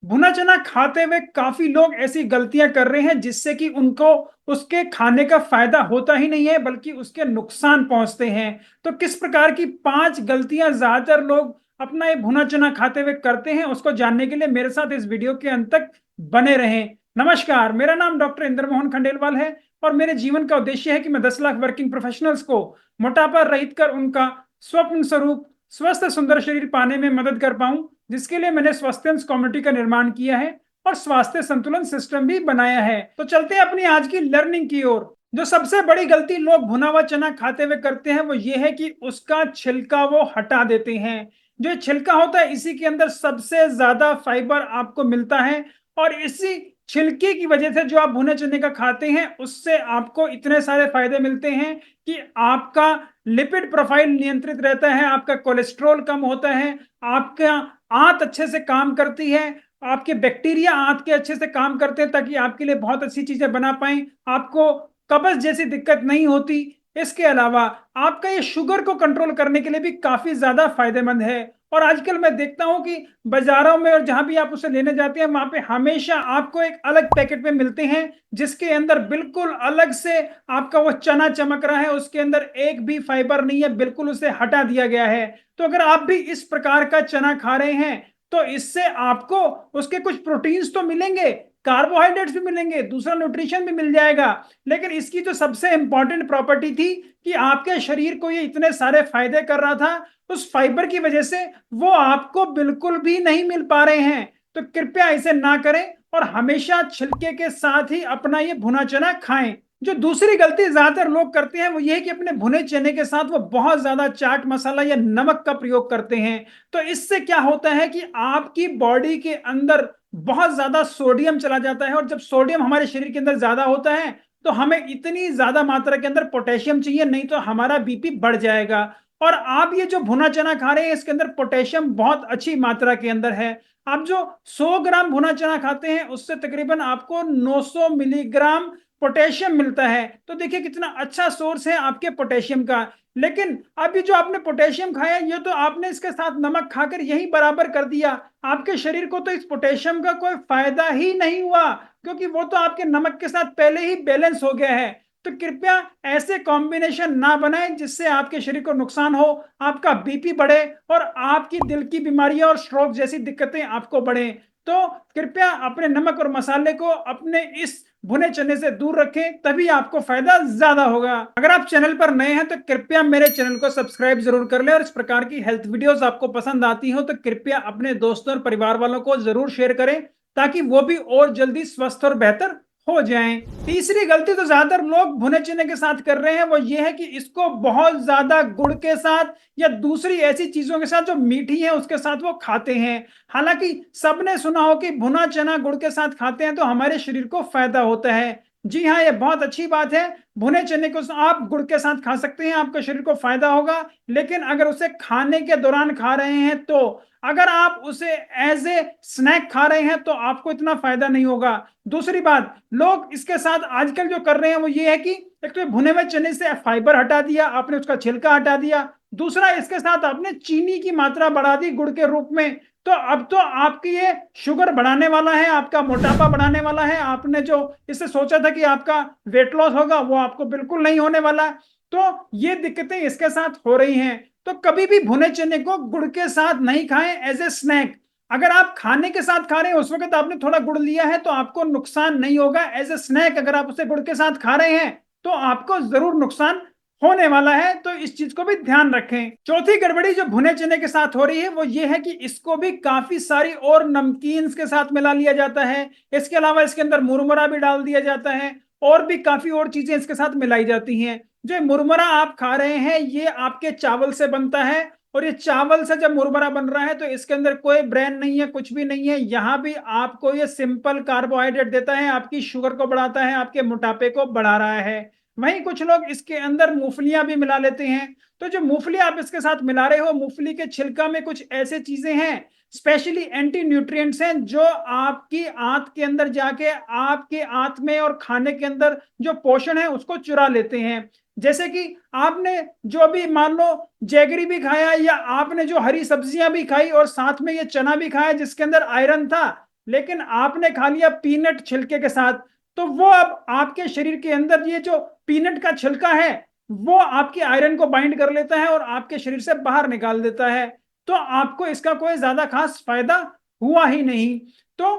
भुना चना खाते हुए काफी लोग ऐसी गलतियां कर रहे हैं जिससे कि उनको उसके खाने का फायदा होता ही नहीं है बल्कि उसके नुकसान पहुंचते हैं। तो किस प्रकार की 5 गलतियां ज्यादातर लोग अपना ये भुना चना खाते हुए करते हैं, उसको जानने के लिए मेरे साथ इस वीडियो के अंत तक बने रहें। नमस्कार, मेरा नाम डॉक्टर इंद्र मोहन खंडेलवाल है और मेरे जीवन का उद्देश्य है कि मैं 10 लाख वर्किंग प्रोफेशनल्स को मोटापा रहित कर उनका स्वप्न स्वरूप स्वस्थ सुंदर शरीर पाने में मदद कर पाऊं, जिसके लिए मैंने स्वास्थ्य कम्युनिटी का निर्माण किया है और स्वास्थ्य संतुलन सिस्टम भी बनाया है। तो चलते हैं अपनी आज की लर्निंग की ओर। जो सबसे बड़ी गलती लोग भुना हुआ चना खाते हुए करते हैं वो ये है कि उसका छिलका वो हटा देते हैं। जो छिलका होता है इसी के अंदर सबसे ज्यादा फाइबर आपको मिलता है और इसी छिलके की वजह से जो आप भुने चने का खाते हैं उससे आपको इतने सारे फायदे मिलते हैं कि आपका लिपिड प्रोफाइल नियंत्रित रहता है, आपका कोलेस्ट्रॉल कम होता है, आपका आंत अच्छे से काम करती है, आपके बैक्टीरिया आंत के अच्छे से काम करते हैं ताकि आपके लिए बहुत अच्छी चीजें बना पाए, आपको कब्ज जैसी दिक्कत नहीं होती। इसके अलावा आपका ये शुगर को कंट्रोल करने के लिए भी काफी ज्यादा फायदेमंद है। और आजकल मैं देखता हूं कि बाजारों में और जहां भी आप उसे लेने जाते हैं वहां पे हमेशा आपको एक अलग पैकेट में मिलते हैं जिसके अंदर बिल्कुल अलग से आपका वो चना चमक रहा है, उसके अंदर एक भी फाइबर नहीं है, बिल्कुल उसे हटा दिया गया है। तो अगर आप भी इस प्रकार का चना खा रहे हैं तो इससे आपको उसके कुछ प्रोटीन्स तो मिलेंगे, कार्बोहाइड्रेट्स भी मिलेंगे, दूसरा न्यूट्रिशन भी मिल जाएगा, लेकिन इसकी जो सबसे इंपॉर्टेंट प्रॉपर्टी थी कि आपके शरीर को ये इतने सारे फायदे कर रहा था, उस फाइबर की वजह से वो आपको बिल्कुल भी नहीं मिल पा रहे हैं। तो कृपया इसे ना करें और हमेशा छिलके के साथ ही अपना ये भुना चना खाएं। जो दूसरी गलती ज्यादातर लोग करते हैं वो ये है कि अपने भुने चने के साथ वो बहुत ज्यादा चाट मसाला या नमक का प्रयोग करते हैं। तो इससे क्या होता है कि आपकी बॉडी के अंदर बहुत ज्यादा सोडियम चला जाता है और जब सोडियम हमारे शरीर के अंदर ज्यादा होता है तो हमें इतनी ज्यादा मात्रा के अंदर पोटेशियम चाहिए, नहीं तो हमारा बीपी बढ़ जाएगा। और आप ये जो भुना चना खा रहे हैं इसके अंदर पोटेशियम बहुत अच्छी मात्रा के अंदर है। आप जो 100 ग्राम भुना चना खाते हैं उससे तकरीबन आपको 900 मिलीग्राम पोटेशियम मिलता है। तो देखिए कितना अच्छा सोर्स है आपके पोटेशियम का। लेकिन अभी जो आपने पोटेशियम खाया ये तो आपने इसके साथ नमक खाकर यही बराबर कर दिया। आपके शरीर को तो इस पोटेशियम का कोई फायदा ही नहीं हुआ क्योंकि वो तो आपके नमक के साथ पहले ही बैलेंस हो गया है। तो कृपया ऐसे कॉम्बिनेशन ना बनाएं जिससे आपके शरीर को नुकसान हो, आपका बीपी बढ़े और आपकी दिल की बीमारियां और स्ट्रोक जैसी दिक्कतें आपको बढ़े। तो कृपया अपने नमक और मसाले को अपने इस भुने चने से दूर रखें, तभी आपको फायदा ज्यादा होगा। अगर आप चैनल पर नए हैं तो कृपया मेरे चैनल को सब्सक्राइब जरूर कर लें और इस प्रकार की हेल्थ वीडियोस आपको पसंद आती हो तो कृपया अपने दोस्तों और परिवार वालों को जरूर शेयर करें ताकि वो भी और जल्दी स्वस्थ और बेहतर हो जाएं। तीसरी गलती तो ज्यादातर लोग भुने चने के साथ कर रहे हैं वो ये है कि इसको बहुत ज्यादा गुड़ के साथ या दूसरी ऐसी चीजों के साथ जो मीठी है उसके साथ वो खाते हैं। हालांकि सबने सुना हो कि भुना चना गुड़ के साथ खाते हैं तो हमारे शरीर को फायदा होता है। जी हाँ, ये बहुत अच्छी बात है। भुने चने को आप गुड़ के साथ खा सकते हैं, आपके शरीर को फायदा होगा। लेकिन अगर उसे खाने के दौरान खा रहे हैं तो अगर आप उसे एज ए स्नैक खा रहे हैं तो आपको इतना फायदा नहीं होगा। दूसरी बात, लोग इसके साथ आजकल जो कर रहे हैं वो ये है कि एक तो भुने हुए चने से फाइबर हटा दिया आपने, उसका छिलका हटा दिया, दूसरा इसके साथ आपने चीनी की मात्रा बढ़ा दी गुड़ के रूप में। तो अब तो आपकी ये शुगर बढ़ाने वाला है, आपका मोटापा बढ़ाने वाला है। आपने जो इससे सोचा था कि आपका वेट लॉस होगा वो आपको बिल्कुल नहीं होने वाला। तो ये दिक्कतें इसके साथ हो रही हैं। तो कभी भी भुने चने को गुड़ के साथ नहीं खाएं एज ए स्नैक। अगर आप खाने के साथ खा रहे हैं उस वक्त आपने थोड़ा गुड़ लिया है तो आपको नुकसान नहीं होगा। एज ए स्नैक अगर आप उसे गुड़ के साथ खा रहे हैं तो आपको जरूर नुकसान होने वाला है। तो इस चीज को भी ध्यान रखें। चौथी गड़बड़ी जो भुने चने के साथ हो रही है वो ये है कि इसको भी काफी सारी और नमकीन के साथ मिला लिया जाता है। इसके अलावा इसके अंदर मुरमुरा भी डाल दिया जाता है और भी काफी और चीजें इसके साथ मिलाई जाती हैं। जो मुरमुरा आप खा रहे हैं ये आपके चावल से बनता है और ये चावल से जब मुरमुरा बन रहा है तो इसके अंदर कोई ब्रांड नहीं है, कुछ भी नहीं है। यहाँ भी आपको ये सिंपल कार्बोहाइड्रेट देता है, आपकी शुगर को बढ़ाता है, आपके मोटापे को बढ़ा रहा है। वहीं कुछ लोग इसके अंदर मूंगफलियां भी मिला लेते हैं। तो जो मूंगफली आप इसके साथ मिला रहे हो, मूंगफली के छिलका में कुछ ऐसे चीजें हैं, स्पेशली एंटी न्यूट्रिएंट्स हैं जो आपकी आंत के अंदर जाके आपके आंत में और खाने के अंदर जो पोषण है उसको चुरा लेते हैं। जैसे कि आपने जो भी मान लो जैगरी भी खाया या आपने जो हरी सब्जियां भी खाई और साथ में ये चना भी खाया जिसके अंदर आयरन था, लेकिन आपने खा लिया पीनट छिलके के साथ, तो वो अब आपके शरीर के अंदर ये जो पीनट का छिलका है वो आपकी आयरन को बाइंड कर लेता है और आपके शरीर से बाहर निकाल देता है। तो आपको इसका कोई ज्यादा खास फायदा हुआ ही नहीं। तो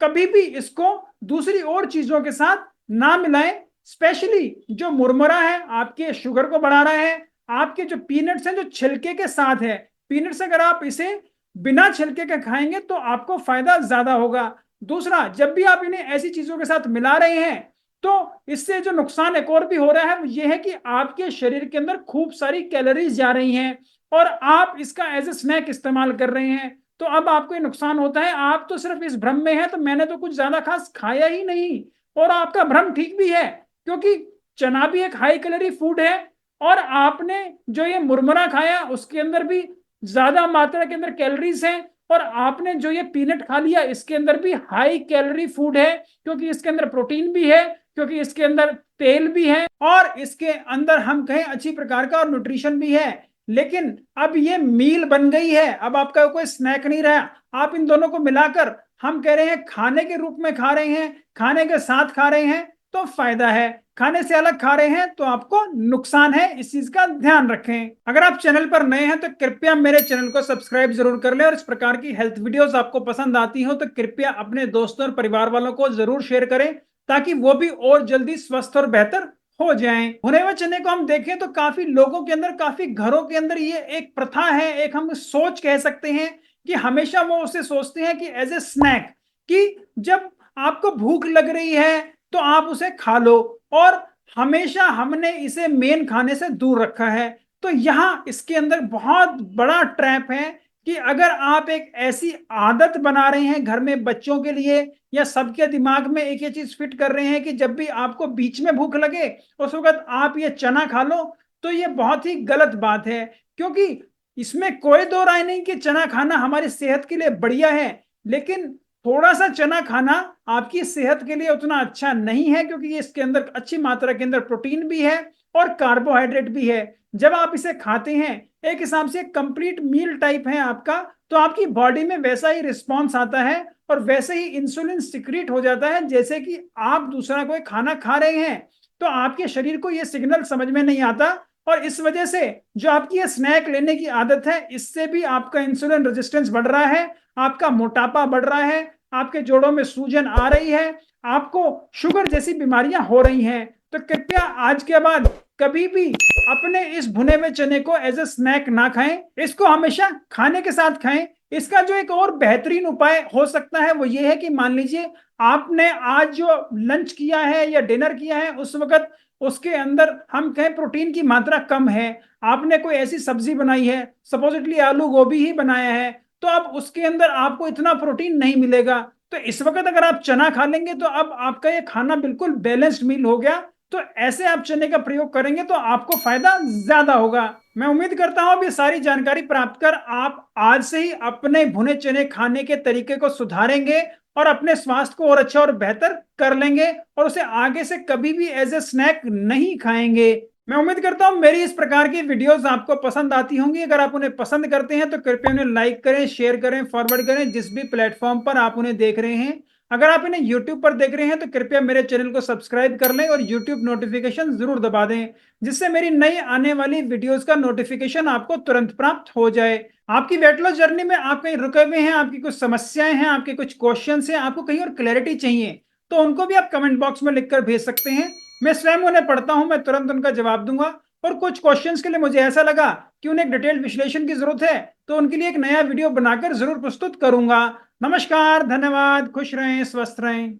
कभी भी इसको दूसरी और चीजों के साथ ना मिलाएं। स्पेशली जो मुरमुरा है आपके शुगर को बढ़ा रहा है, आपके जो पीनट्स हैं जो छिलके के साथ है, पीनट्स अगर आप इसे बिना छिलके के खाएंगे तो आपको फायदा ज्यादा होगा। दूसरा, जब भी आप इन्हें ऐसी चीजों के साथ मिला रहे हैं तो इससे जो नुकसान एक और भी हो रहा है वो ये है कि आपके शरीर के अंदर खूब सारी कैलोरीज जा रही हैं और आप इसका एज ए स्नैक इस्तेमाल कर रहे हैं। तो अब आपको ये नुकसान होता है। आप तो सिर्फ इस भ्रम में है तो मैंने तो कुछ ज्यादा खास खाया ही नहीं, और आपका भ्रम ठीक भी है क्योंकि चना भी एक हाई कैलोरी फूड है और आपने जो ये मुरमुरा खाया उसके अंदर भी ज्यादा मात्रा के अंदर कैलोरीज हैं, और आपने जो ये पीनट खा लिया इसके अंदर भी हाई कैलोरी फूड है क्योंकि इसके अंदर प्रोटीन भी है, क्योंकि इसके अंदर तेल भी है और इसके अंदर हम कहें अच्छी प्रकार का और न्यूट्रिशन भी है। लेकिन अब ये मील बन गई है, अब आपका कोई स्नैक नहीं रहा। आप इन दोनों को मिलाकर हम कह रहे हैं खाने के रूप में खा रहे हैं, खाने के साथ खा रहे हैं तो फायदा है, खाने से अलग खा रहे हैं तो आपको नुकसान है। इस चीज का ध्यान रखें। अगर आप चैनल पर नए हैं तो कृपया मेरे चैनल को सब्सक्राइब जरूर कर लें, और इस प्रकार की हेल्थ वीडियोस आपको पसंद आती हो तो कृपया अपने दोस्तों और परिवार वालों को जरूर शेयर करें ताकि वो भी और जल्दी स्वस्थ और बेहतर हो जाएं। भुने हुए चने को हम देखें तो काफी लोगों के अंदर, काफी घरों के अंदर ये एक प्रथा है, एक हम सोच कह सकते हैं कि हमेशा वो उसे सोचते हैं कि एज ए स्नैक, कि जब आपको भूख लग रही है तो आप उसे खा लो, और हमेशा हमने इसे मेन खाने से दूर रखा है। तो यहाँ इसके अंदर बहुत बड़ा ट्रैप है कि अगर आप एक ऐसी आदत बना रहे हैं घर में बच्चों के लिए या सबके दिमाग में एक ये चीज फिट कर रहे हैं कि जब भी आपको बीच में भूख लगे उस वक्त आप ये चना खा लो, तो ये बहुत ही गलत बात है। क्योंकि इसमें कोई दो राय नहीं कि चना खाना हमारी सेहत के लिए बढ़िया है, लेकिन थोड़ा सा चना खाना आपकी सेहत के लिए उतना अच्छा नहीं है क्योंकि इसके अंदर अच्छी मात्रा के अंदर प्रोटीन भी है और कार्बोहाइड्रेट भी है। जब आप इसे खाते हैं एक हिसाब से कंप्लीट मील टाइप है आपका, तो आपकी बॉडी में वैसा ही रिस्पॉन्स आता है और वैसे ही इंसुलिन सिक्रीट हो जाता है जैसे कि आप दूसरा कोई खाना खा रहे हैं। तो आपके शरीर को यह सिग्नल समझ में नहीं आता, और इस वजह से जो आपकी ये स्नैक लेने की आदत है इससे भी आपका इंसुलिन रेजिस्टेंस बढ़ रहा है, आपका मोटापा बढ़ रहा है, आपके जोड़ों में सूजन आ रही है, आपको शुगर जैसी बीमारियां हो रही हैं। तो कृपया आज के बाद कभी भी अपने इस भुने हुए चने को एज ए स्नैक ना खाएं, इसको हमेशा खाने के साथ खाएं। इसका जो एक और बेहतरीन उपाय हो सकता है वो ये है कि मान लीजिए आपने आज जो लंच किया है या डिनर किया है उस वक्त उसके अंदर हम कहें प्रोटीन की मात्रा कम है, आपने कोई ऐसी सब्जी बनाई है, सपोजिटली आलू गोभी ही बनाया है, तो अब उसके अंदर आपको इतना प्रोटीन नहीं मिलेगा। तो इस वक्त अगर आप चना खा लेंगे तो अब आपका ये खाना बिल्कुल बैलेंस्ड मील हो गया। तो ऐसे आप चने का प्रयोग करेंगे तो आपको फायदा ज्यादा होगा। मैं उम्मीद करता हूं अब ये सारी जानकारी प्राप्त कर आप आज से ही अपने भुने चने खाने के तरीके को सुधारेंगे और अपने स्वास्थ्य को और अच्छा और बेहतर कर लेंगे और उसे आगे से कभी भी एज ए स्नैक नहीं खाएंगे। मैं उम्मीद करता हूं मेरी इस प्रकार की वीडियोस आपको पसंद आती होंगी। अगर आप उन्हें पसंद करते हैं तो कृपया उन्हें लाइक करें, शेयर करें, फॉरवर्ड करें जिस भी प्लेटफॉर्म पर आप उन्हें देख रहे हैं। अगर आप इन्हें YouTube पर देख रहे हैं तो कृपया मेरे चैनल को सब्सक्राइब कर लें और YouTube नोटिफिकेशन जरूर दबा दें जिससे मेरी नई आने वाली वीडियोस का नोटिफिकेशन आपको तुरंत प्राप्त हो जाए। आपकी वेट लॉस जर्नी में आप कहीं रुके हुए हैं, आपकी कुछ समस्याएं हैं, आपके कुछ क्वेश्चंस हैं, आपको कहीं और क्लैरिटी चाहिए तो उनको भी आप कमेंट बॉक्स में लिखकर भेज सकते हैं। मैं स्वयं उन्हें पढ़ता हूं, मैं तुरंत उनका जवाब दूंगा। और कुछ क्वेश्चंस के लिए मुझे ऐसा लगा कि उन्हें एक डिटेल्ड विश्लेषण की जरूरत है तो उनके लिए एक नया वीडियो बनाकर जरूर प्रस्तुत करूंगा। नमस्कार, धन्यवाद, खुश रहें, स्वस्थ रहें।